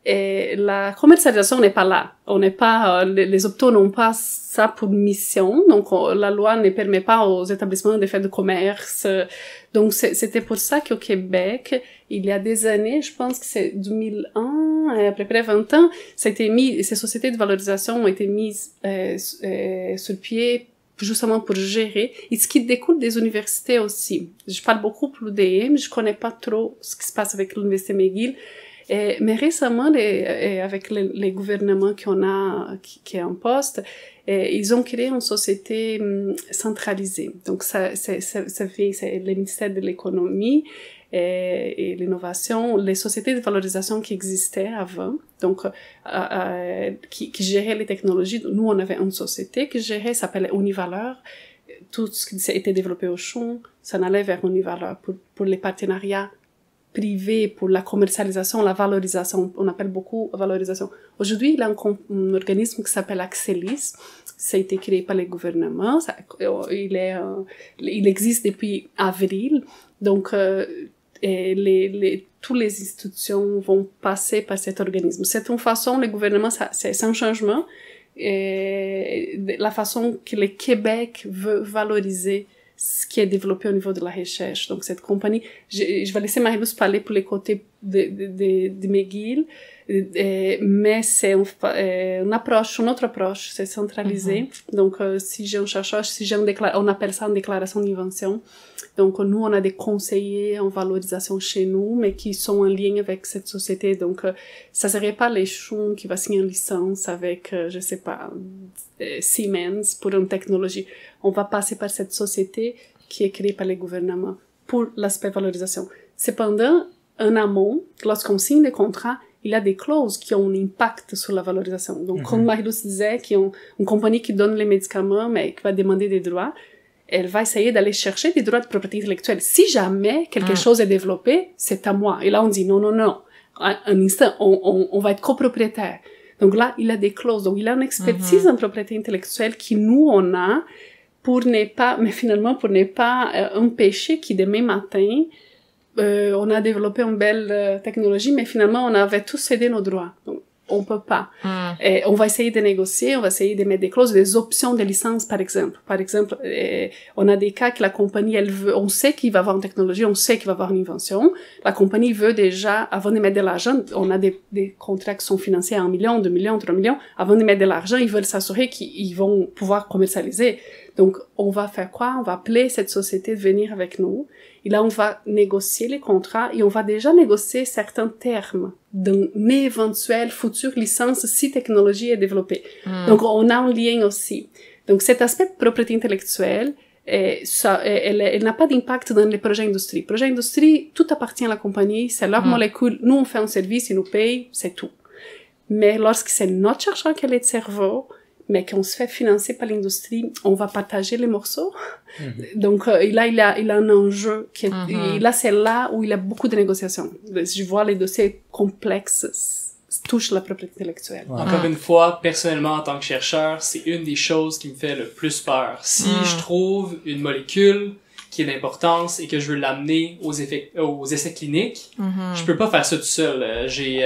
Et la commercialisation n'est pas là. On n'est pas, les hôpitaux n'ont pas ça pour mission. Donc, la loi ne permet pas aux établissements de faire de commerce. Donc, c'était pour ça qu'au Québec, il y a des années, je pense que c'est 2001, à peu près 20 ans, ces sociétés de valorisation ont été mises, sur pied justement pour gérer, et ce qui découle des universités aussi. Je parle beaucoup pour l'UDM, je connais pas trop ce qui se passe avec l'Université McGill. Mais récemment, avec les gouvernements qui est en poste, ils ont créé une société centralisée. Donc, c'est le ministère de l'économie et l'innovation, les sociétés de valorisation qui existaient avant, donc qui géraient les technologies. Nous, on avait une société qui gérait, ça s'appelait Univaleur. Tout ce qui a été développé au Chou, ça allait vers Univaleur pour les partenariats privé pour la commercialisation, la valorisation. On appelle beaucoup valorisation. Aujourd'hui, il y a un organisme qui s'appelle Axelis. Ça a été créé par les gouvernements. Il existe depuis avril. Donc, toutes les institutions vont passer par cet organisme. C'est une façon, le gouvernement, c'est un changement. La façon que le Québec veut valoriser ce qui est développé au niveau de la recherche. Donc, cette compagnie, je vais laisser Marie-Luce parler pour les côtés de McGill, mais c'est une autre approche, c'est centralisé. Donc, si j'ai un chercheur, on appelle ça une déclaration d'invention. Donc, nous, on a des conseillers en valorisation chez nous, mais qui sont en lien avec cette société. Donc, ça serait pas les Chou qui va signer une licence avec, je sais pas, Siemens pour une technologie. On va passer par cette société qui est créée par les gouvernements pour l'aspect valorisation. Cependant, en amont, lorsqu'on signe des contrats, il y a des clauses qui ont un impact sur la valorisation. Donc, comme Marie-Luce disait, qui ont une compagnie qui donne les médicaments, mais qui va demander des droits, elle va essayer d'aller chercher des droits de propriété intellectuelle. Si jamais quelque chose est développé, c'est à moi. Et là, on dit non. Un instant, on va être copropriétaire. Donc là, il a des clauses. Donc, il a une expertise en propriété intellectuelle qui nous, on a pour ne pas empêcher que demain matin, on a développé une belle technologie, mais finalement, on avait tous cédé nos droits. Donc, on peut pas. Et on va essayer de négocier, on va essayer de mettre des clauses, des options de licence, par exemple. Par exemple, on a des cas que la compagnie, elle veut, on sait qu'il va avoir une technologie, on sait qu'il va avoir une invention. La compagnie veut déjà, avant de mettre de l'argent, on a des contrats qui sont financés à 1 million, 2 millions, 3 millions. Avant de mettre de l'argent, ils veulent s'assurer qu'ils vont pouvoir commercialiser. Donc, on va faire quoi? On va appeler cette société de venir avec nous. Et là, on va négocier les contrats et on va déjà négocier certains termes d'une éventuelle future licence si technologie est développée. Donc, on a un lien aussi. Donc, cet aspect de propriété intellectuelle, elle n'a pas d'impact dans les projets industrie. Projet industrie, tout appartient à la compagnie, c'est leur molécule. Nous, on fait un service, ils nous payent, c'est tout. Mais lorsque c'est notre chercheur qui a le cerveau, mais qu'on se fait financer par l'industrie, on va partager les morceaux. Donc, là, il a un enjeu et là, c'est là où il y a beaucoup de négociations. Je vois les dossiers complexes touchent la propriété intellectuelle. Encore une fois, personnellement, en tant que chercheur, c'est une des choses qui me fait le plus peur. Si je trouve une molécule qui est d'importance et que je veux l'amener aux essais cliniques, je peux pas faire ça tout seul. J'ai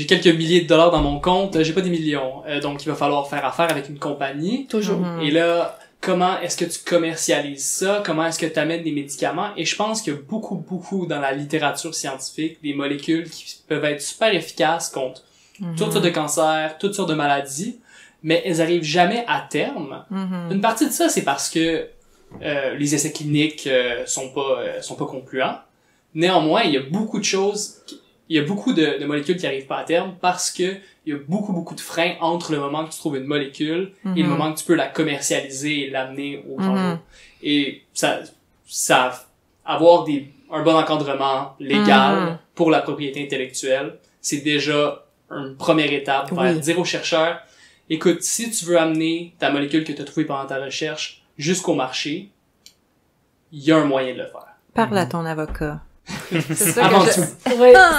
quelques milliers de dollars dans mon compte, j'ai pas des millions. Donc, il va falloir faire affaire avec une compagnie. Toujours. Et là, comment est-ce que tu commercialises ça? Comment est-ce que tu amènes des médicaments? Et je pense qu'il y a beaucoup dans la littérature scientifique des molécules qui peuvent être super efficaces contre toutes sortes de cancers, toutes sortes de maladies, mais elles arrivent jamais à terme. Une partie de ça, c'est parce que les essais cliniques sont pas concluants, Néanmoins, il y a beaucoup de choses, il y a beaucoup de molécules qui arrivent pas à terme parce que il y a beaucoup de freins entre le moment que tu trouves une molécule et le moment que tu peux la commercialiser et l'amener au journaux. Et ça avoir un bon encadrement légal pour la propriété intellectuelle, c'est déjà une première étape vers dire aux chercheurs, écoute, si tu veux amener ta molécule que tu as trouvée pendant ta recherche jusqu'au marché, il y a un moyen de le faire. Parle à ton avocat. C'est ça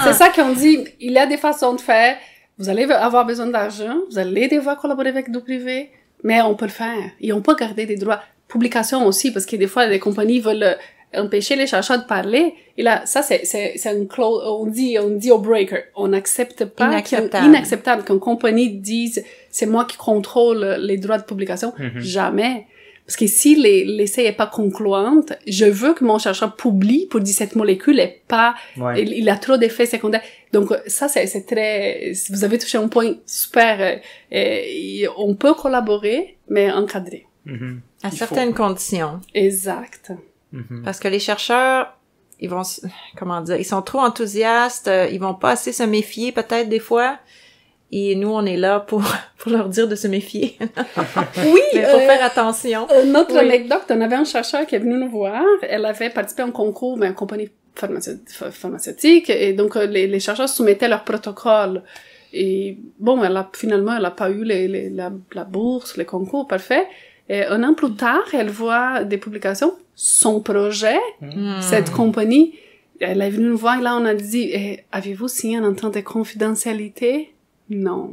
c'est ça qu'on dit. Il y a des façons de faire. Vous allez avoir besoin d'argent. Vous allez devoir collaborer avec du privé. Mais on peut le faire. Et on peut garder des droits. Publication aussi, parce que des fois, les compagnies veulent empêcher les chercheurs de parler. Et là, ça, c'est une clause, on dit au breaker. On n'accepte pas. Inacceptable qu'une compagnie dise, c'est moi qui contrôle les droits de publication. Jamais. Parce que si l'essai est pas concluante, je veux que mon chercheur publie pour dire cette molécule est pas, il a trop d'effets secondaires. Donc, ça, c'est très, vous avez touché un point super, on peut collaborer, mais encadré. À certaines conditions. Exact. Parce que les chercheurs, ils vont, comment dire, ils sont trop enthousiastes, ils vont pas assez se méfier peut-être des fois. Et nous, on est là pour leur dire de se méfier. Oui! Il faut faire attention. Notre anecdote, on avait un chercheur qui est venu nous voir. Elle avait participé à un concours, une compagnie pharmaceutique. Et donc, les chercheurs soumettaient leur protocole. Et bon, finalement, elle a pas eu la bourse, les concours, parfait. Et un an plus tard, elle voit des publications. Son projet, cette compagnie, elle est venue nous voir et là, on a dit, avez-vous signé un entente de confidentialité? Non.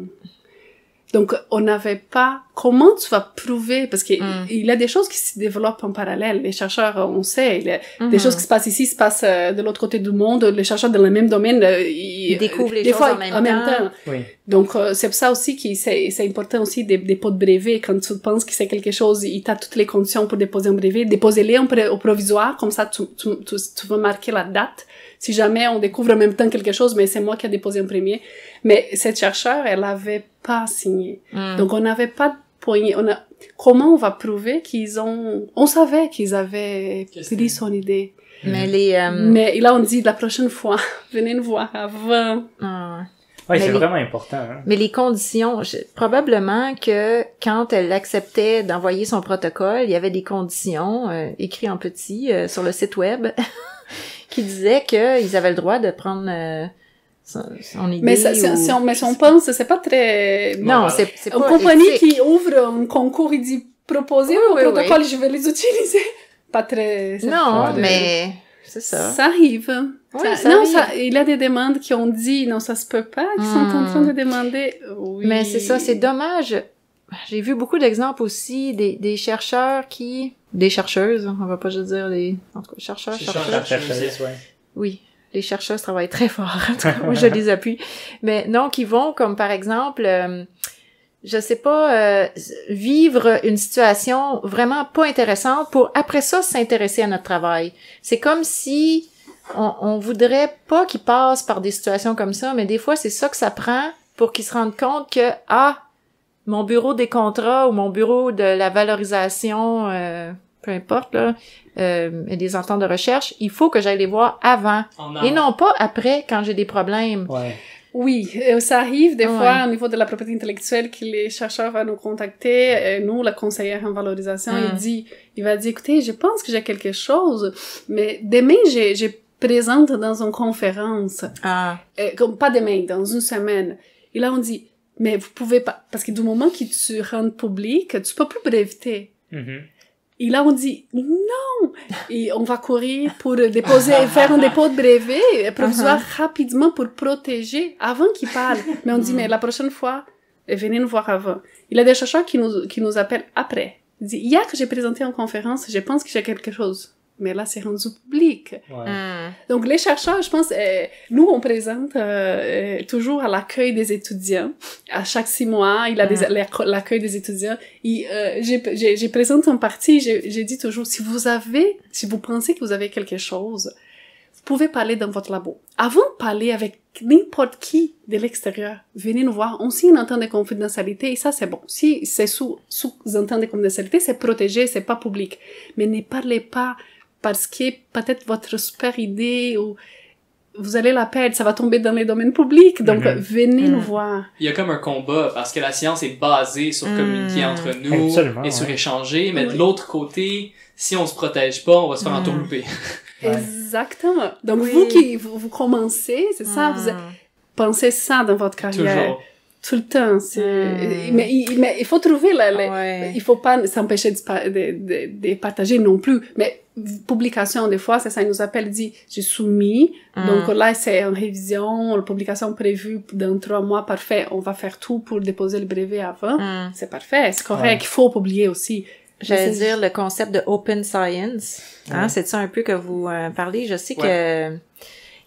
Donc, on n'avait pas... Comment tu vas prouver? Parce qu'il y a des choses qui se développent en parallèle. Les chercheurs, on sait, il y a des choses qui se passent ici, se passent de l'autre côté du monde. Les chercheurs dans le même domaine, ils découvrent les choses en même temps. Oui. Donc, c'est pour ça aussi que c'est important aussi des dépôts de brevets. Quand tu penses que c'est quelque chose, il t'a toutes les conditions pour déposer un brevet. Déposez-les au provisoire, comme ça, tu vas marquer la date. Si jamais on découvre en même temps quelque chose, mais c'est moi qui ai déposé en premier. Mais cette chercheure, elle avait pas signé. Donc, on n'avait pas de poignée. Comment on va prouver on savait qu'ils avaient pris son idée. Mais mais là, on dit la prochaine fois, venez nous voir avant. Oui, c'est vraiment important. Hein. Mais les conditions, probablement que quand elle acceptait d'envoyer son protocole, il y avait des conditions écrites en petit sur le site web qui disaient qu'ils avaient le droit de prendre son idée. Mais si on pense, c'est pas très... Non, c'est pas une compagnie qui ouvre un concours, il dit proposer un protocole, je vais les utiliser. Pas très... Non, mais c'est ça. Ça arrive. Oui, il y a des demandes qui ont dit non, ça se peut pas, qui sont en train de demander. Oui. Mais c'est ça, c'est dommage. J'ai vu beaucoup d'exemples aussi des chercheurs des chercheuses, on va pas juste dire en tout cas, chercheuses. Oui. Les chercheuses travaillent très fort. En tout cas, moi, je les appuie. Mais non, qui vont, comme par exemple, je sais pas, vivre une situation vraiment pas intéressante pour après ça s'intéresser à notre travail. C'est comme si on voudrait pas qu'ils passent par des situations comme ça, mais des fois, c'est ça que ça prend pour qu'ils se rendent compte que, mon bureau des contrats ou mon bureau de la valorisation, peu importe, là, et des ententes de recherche, il faut que j'aille les voir avant. Et non pas après, quand j'ai des problèmes. Ouais. Oui, ça arrive des fois au niveau de la propriété intellectuelle que les chercheurs vont nous contacter. Nous, la conseillère en valorisation, il va dire, écoutez, je pense que j'ai quelque chose, mais demain, j'ai présente dans une conférence. Pas demain, dans une semaine. Et là, on dit, mais vous pouvez pas, parce que du moment que tu rends public, tu peux plus breveter. Et là, on dit, non! Et on va courir pour faire un dépôt de brevet provisoire rapidement pour protéger avant qu'il parle. Mais on dit, mais la prochaine fois, venez nous voir avant. Il y a des chercheurs qui nous appellent après. Ils disent, hier que j'ai présenté en conférence, je pense que j'ai quelque chose. Mais là, c'est rendu public. Donc, les chercheurs, je pense, nous, on présente toujours à l'accueil des étudiants. À chaque 6 mois, il y a l'accueil des étudiants. Et j'ai présenté en partie, j'ai dit toujours, si vous pensez que vous avez quelque chose, vous pouvez parler dans votre labo. Avant de parler avec n'importe qui de l'extérieur, venez nous voir. On signe une entente de confidentialité et ça, c'est bon. Si c'est sous entente de confidentialité, c'est protégé, c'est pas public. Mais ne parlez pas parce que peut-être votre super idée ou vous allez la perdre, ça va tomber dans les domaines publics, donc venez nous voir. Il y a comme un combat, parce que la science est basée sur communiquer entre nous Absolument, et sur échanger, mais de l'autre côté, si on se protège pas, on va se faire entourlouper. Exactement. Donc vous commencez, c'est ça, vous pensez ça dans votre carrière. Toujours. Tout le temps, mais il faut trouver il faut pas s'empêcher de partager non plus, mais publication des fois ça nous appelle, dit j'ai soumis, donc là c'est en révision, la publication prévue dans 3 mois, parfait, on va faire tout pour déposer le brevet avant, c'est parfait, c'est correct, il faut publier aussi. J'allais dire le concept de open science, c'est ça un peu que vous parlez, je sais que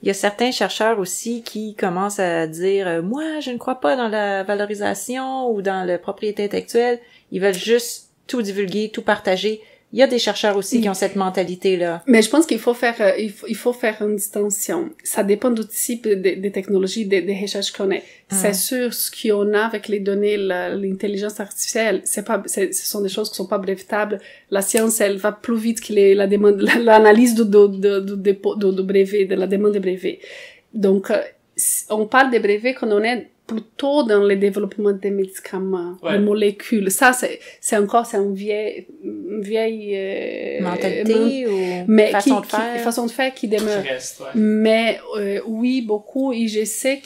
il y a certains chercheurs aussi qui commencent à dire moi, je ne crois pas dans la valorisation ou dans la propriété intellectuelle. Ils veulent juste tout divulguer, tout partager. Il y a des chercheurs aussi qui ont cette mentalité-là. Mais je pense qu'il faut faire, il faut faire une distinction. Ça dépend du type de technologie, des recherches qu'on a. C'est sûr, ce qu'on a avec les données, l'intelligence artificielle, ce sont des choses qui sont pas brevétables. La science, elle va plus vite que la demande, l'analyse du brevet, de la demande de brevet. Donc, on parle des brevets quand on est plutôt dans le développement des médicaments, des molécules. Ça, c'est une vieille mentalité ou façon de faire qui demeure. Qui reste, Mais oui, beaucoup. Et je sais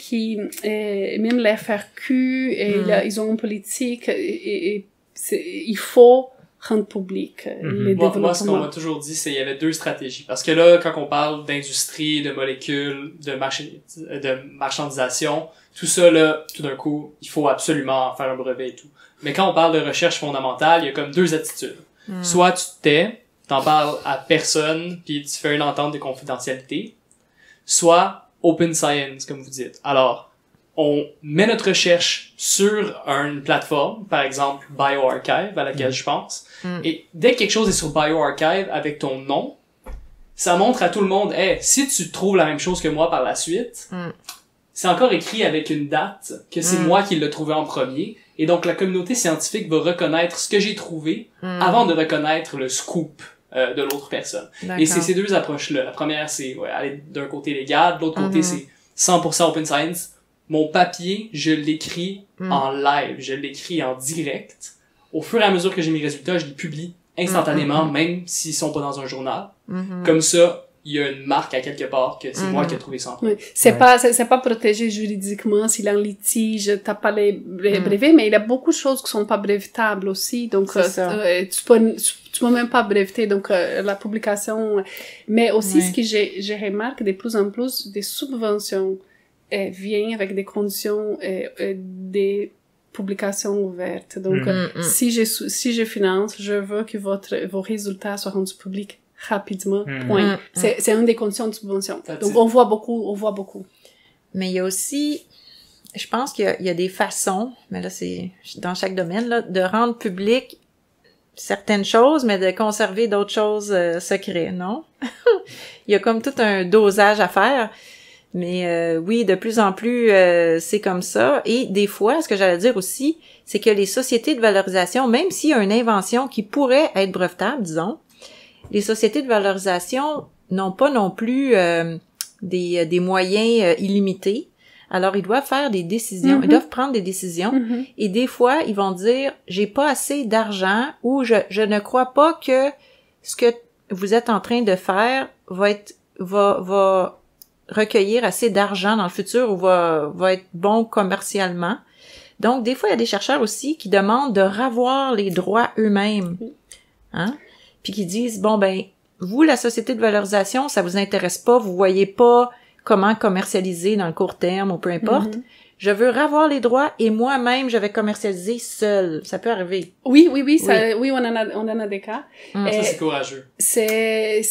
même les FRQ, ils ont une politique et il faut rendre public les développements. Moi, ce qu'on m'a toujours dit, c'est qu'il y avait 2 stratégies. Parce que là, quand on parle d'industrie, de molécules, de marchandisation, tout ça, là, tout d'un coup, il faut absolument faire un brevet et tout. Mais quand on parle de recherche fondamentale, il y a comme 2 attitudes. Soit tu te tais, t'en parles à personne, puis tu fais une entente de confidentialité. Soit open science, comme vous dites. Alors, on met notre recherche sur une plateforme, par exemple BioArchive, à laquelle je pense, et dès que quelque chose est sur BioArchive avec ton nom, ça montre à tout le monde, hey, si tu trouves la même chose que moi par la suite, c'est encore écrit avec une date que c'est moi qui l'ai trouvé en premier, et donc la communauté scientifique va reconnaître ce que j'ai trouvé avant de reconnaître le scoop de l'autre personne. Et c'est ces 2 approches-là. La première, c'est aller d'un côté légal, de l'autre côté, c'est 100% open science. Mon papier, je l'écris en live, je l'écris en direct. Au fur et à mesure que j'ai mes résultats, je les publie instantanément, même s'ils sont pas dans un journal. Comme ça, il y a une marque à quelque part que c'est moi qui ai trouvé ça. Oui. C'est pas protégé juridiquement s'il y a un litige, t'as pas les brevets, mais il y a beaucoup de choses qui sont pas brevétables aussi, donc tu peux même pas breveter, donc la publication. Mais aussi ce que j'ai remarqué de plus en plus, des subventions viennent avec des conditions des publications ouvertes. Donc si je finance, je veux que vos résultats soient rendus publics rapidement, point. C'est une des conditions de subvention. Donc, on voit beaucoup. Mais il y a aussi, je pense qu'il y a des façons, mais là, c'est dans chaque domaine, là, de rendre public certaines choses, mais de conserver d'autres choses secrètes, non? Il y a comme tout un dosage à faire. Mais oui, de plus en plus, c'est comme ça. Et des fois, ce que j'allais dire aussi, c'est que les sociétés de valorisation, même s'il y a une invention qui pourrait être brevetable, disons, les sociétés de valorisation n'ont pas non plus des moyens illimités. Alors, ils doivent faire des décisions, ils doivent prendre des décisions. Et des fois, ils vont dire, j'ai pas assez d'argent ou je ne crois pas que ce que vous êtes en train de faire va recueillir assez d'argent dans le futur ou va être bon commercialement. Donc, des fois, il y a des chercheurs aussi qui demandent de ravoir les droits eux-mêmes. Hein? Puis qui disent, bon, ben, vous, la société de valorisation, ça vous intéresse pas, vous voyez pas comment commercialiser dans le court terme ou peu importe. Je veux ravoir les droits et moi-même, je vais commercialiser seul. Ça peut arriver. Oui, on en a des cas. Ça, c'est courageux. C'est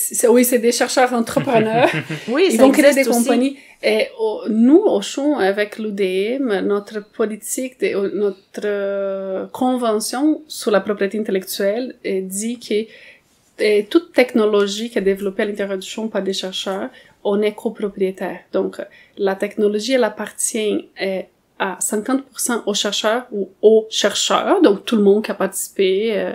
des chercheurs entrepreneurs. Oui, ils vont créer des compagnies. Et nous, au CHU, avec l'UDM, notre politique, notre convention sur la propriété intellectuelle dit que toute technologie qui est développée à l'intérieur du CHU par des chercheurs, on est copropriétaire. Donc, la technologie, elle appartient à 50% aux chercheurs ou aux chercheurs, donc tout le monde qui a participé,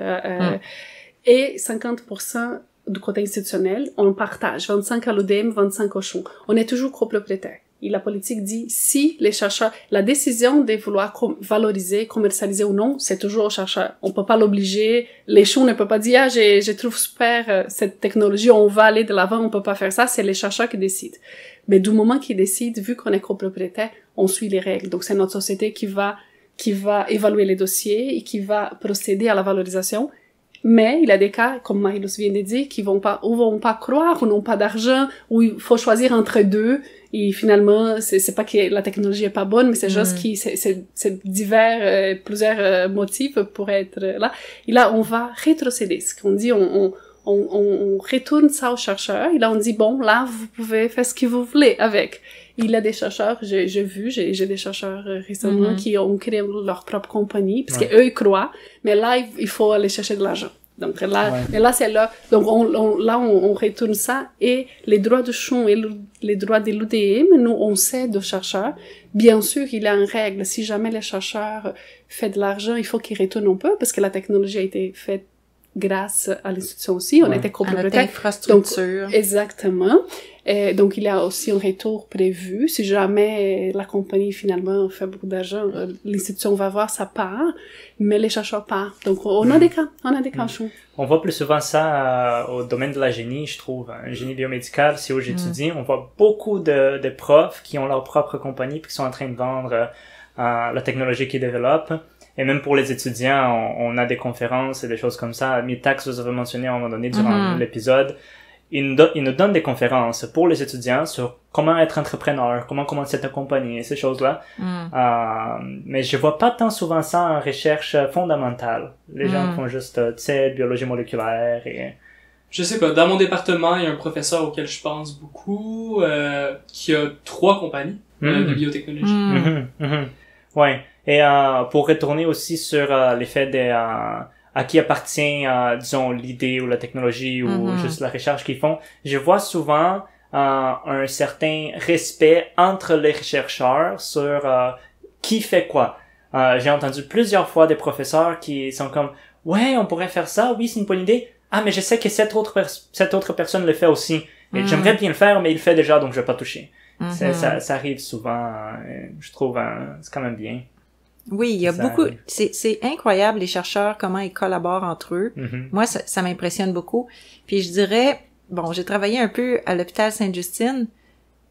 et 50% du côté institutionnel, on partage 25 à l'UDM, 25 au CHU. On est toujours copropriétaire. Et la politique dit, si les chercheurs, la décision de vouloir valoriser, commercialiser ou non, c'est toujours aux chercheurs. On peut pas l'obliger. Les CHU ne peuvent pas dire, ah, je trouve super cette technologie, on va aller de l'avant, on peut pas faire ça. C'est les chercheurs qui décident. Mais du moment qu'ils décident, vu qu'on est copropriétaire, on suit les règles. Donc, c'est notre société qui va évaluer les dossiers et qui va procéder à la valorisation. Mais il y a des cas, comme Marie-Luce vient de dire, qui vont pas croire ou n'ont pas d'argent, où il faut choisir entre deux. Et finalement, c'est pas que la technologie est pas bonne, mais c'est juste c'est divers, plusieurs motifs pour être là. Et là, on va rétrocéder. Ce qu'on dit, on retourne ça aux chercheurs. Et là, on dit, bon, là, vous pouvez faire ce que vous voulez avec. Il y a des chercheurs, j'ai des chercheurs récemment qui ont créé leur propre compagnie, parce que eux, ils croient. Mais là, il faut aller chercher de l'argent. Donc là, mais là, c'est là. Donc on retourne ça, et les droits de CHU et les droits de l'UDM, nous, on cède aux chercheurs. Bien sûr, il y a une règle. Si jamais les chercheurs font de l'argent, il faut qu'ils retournent un peu, parce que la technologie a été faite grâce à l'institution aussi. On était copropriétaire. À notre infrastructure. Donc, exactement. Et donc, il y a aussi un retour prévu. Si jamais la compagnie, finalement, fait beaucoup d'argent, l'institution va voir sa part, mais les chercheurs partent. Donc, on a des cas. On voit plus souvent ça au domaine de la génie, je trouve. Un génie biomédical, c'est où j'étudie. On voit beaucoup de profs qui ont leur propre compagnie puis qui sont en train de vendre la technologie qu'ils développent. Et même pour les étudiants, on a des conférences et des choses comme ça. Mitax, vous avez mentionné à un moment donné durant l'épisode. Ils nous donnent des conférences pour les étudiants sur comment être entrepreneur, comment commencer ta compagnie, ces choses-là. Mais je vois pas tant souvent ça en recherche fondamentale. Les gens font juste, tu sais, biologie moléculaire et... Je sais pas, dans mon département, il y a un professeur auquel je pense beaucoup, qui a 3 compagnies de biotechnologie. Ouais. Et pour retourner aussi sur l'effet à qui appartient, disons, l'idée ou la technologie ou juste la recherche qu'ils font, je vois souvent un certain respect entre les chercheurs sur qui fait quoi. J'ai entendu plusieurs fois des professeurs qui sont comme « Ouais, on pourrait faire ça, oui, c'est une bonne idée. Ah, mais je sais que cette autre personne le fait aussi. Et j'aimerais bien le faire, mais il le fait déjà, donc je vais pas toucher. » Ça arrive souvent, je trouve, c'est quand même bien. Oui, il y a beaucoup, c'est incroyable les chercheurs, comment ils collaborent entre eux. Moi, ça m'impressionne beaucoup. Puis je dirais, bon, j'ai travaillé un peu à l'hôpital Sainte-Justine,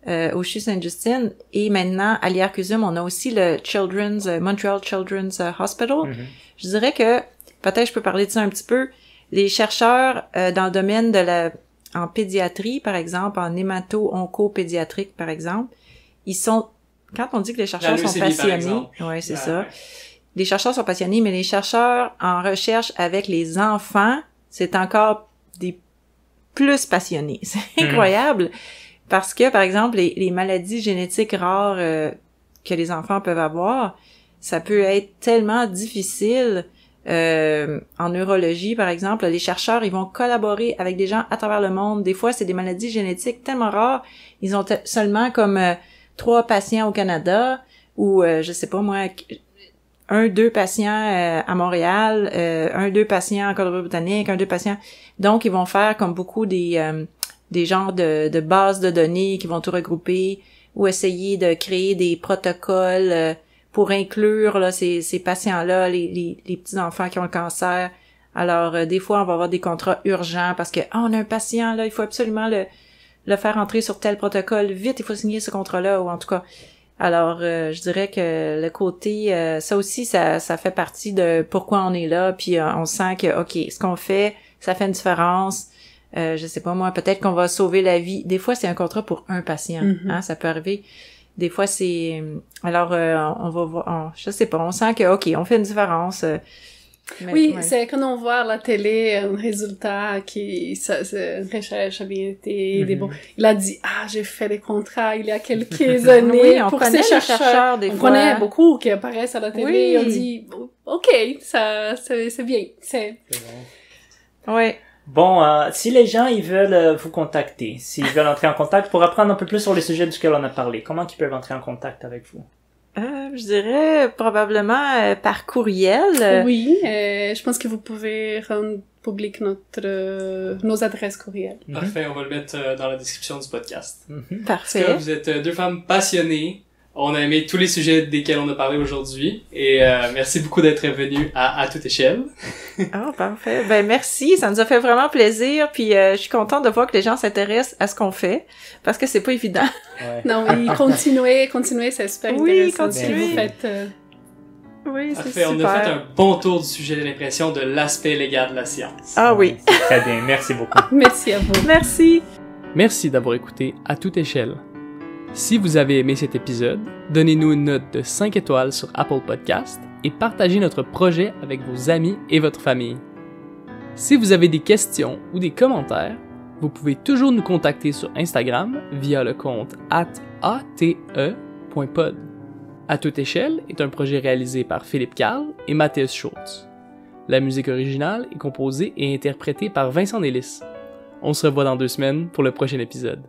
au CHU Sainte-Justine, et maintenant, à l'IRCUSUM, on a aussi le Montreal Children's Hospital. Je dirais que, peut-être je peux parler de ça un petit peu, les chercheurs dans le domaine en pédiatrie, par exemple, en hémato-onco-pédiatrique, par exemple, ils sont... Quand on dit que les chercheurs sont passionnés, ouais, c'est ça. Les chercheurs sont passionnés, mais les chercheurs en recherche avec les enfants, c'est encore des plus passionnés. C'est incroyable. Parce que, par exemple, les maladies génétiques rares que les enfants peuvent avoir, ça peut être tellement difficile. En neurologie, par exemple, les chercheurs, ils vont collaborer avec des gens à travers le monde. Des fois, c'est des maladies génétiques tellement rares. Ils ont seulement comme 3 patients au Canada, ou je sais pas moi, 1-2 patients à Montréal, 1-2 patients en Colombie-Britannique, 1-2 patients. Donc, ils vont faire comme beaucoup des genres de bases de données qui vont tout regrouper, ou essayer de créer des protocoles pour inclure là ces patients-là, les petits-enfants qui ont le cancer. Alors, des fois, on va avoir des contrats urgents parce que on a un patient, là, il faut absolument le faire entrer sur tel protocole. Vite, il faut signer ce contrat-là, ou en tout cas. Alors, je dirais que le côté, ça aussi, ça fait partie de pourquoi on est là, puis on sent que, OK, ce qu'on fait, ça fait une différence. Je sais pas moi, peut-être qu'on va sauver la vie. Des fois, c'est un contrat pour un patient, hein, ça peut arriver. Des fois, c'est... Alors, on va voir... je sais pas, on sent que, OK, on fait une différence. Mais, oui, c'est quand on voit à la télé un résultat c'est une recherche a bien été, il a dit, j'ai fait des contrats il y a quelques années. Oui, on pour connaît ces les chercheurs des on fois. connaît beaucoup qui apparaissent à la télé, Oui. on dit, OK, c'est bien, c'est bon. Oui. Bon, si les gens ils veulent vous contacter, s'ils veulent entrer en contact pour apprendre un peu plus sur les sujets duquel on a parlé, comment ils peuvent entrer en contact avec vous? Je dirais probablement par courriel. Oui, je pense que vous pouvez publie nos adresses courriel. Parfait, on va le mettre dans la description du podcast. En tout Parfait. cas, vous êtes deux femmes passionnées. On a aimé tous les sujets desquels on a parlé aujourd'hui. Et merci beaucoup d'être venues à toute échelle. Ah, parfait. Ben, merci. Ça nous a fait vraiment plaisir. Puis, je suis contente de voir que les gens s'intéressent à ce qu'on fait. Parce que c'est pas évident. Ouais. Non, oui, continuez, c'est super Oui, intéressant. Ce que continuez. vous faites. Oui, c'est Parfait, super. on a fait un bon tour du sujet de l'impression de l'aspect légal de la science. Ah oui. C'est très bien. Merci beaucoup. Merci à vous. Merci. Merci d'avoir écouté à toute échelle. Si vous avez aimé cet épisode, donnez-nous une note de 5 étoiles sur Apple Podcast et partagez notre projet avec vos amis et votre famille. Si vous avez des questions ou des commentaires, vous pouvez toujours nous contacter sur Instagram via le compte @ate.pod. À toute échelle est un projet réalisé par Philippe Carl et Mathias Schultz. La musique originale est composée et interprétée par Vincent Nélis. On se revoit dans 2 semaines pour le prochain épisode.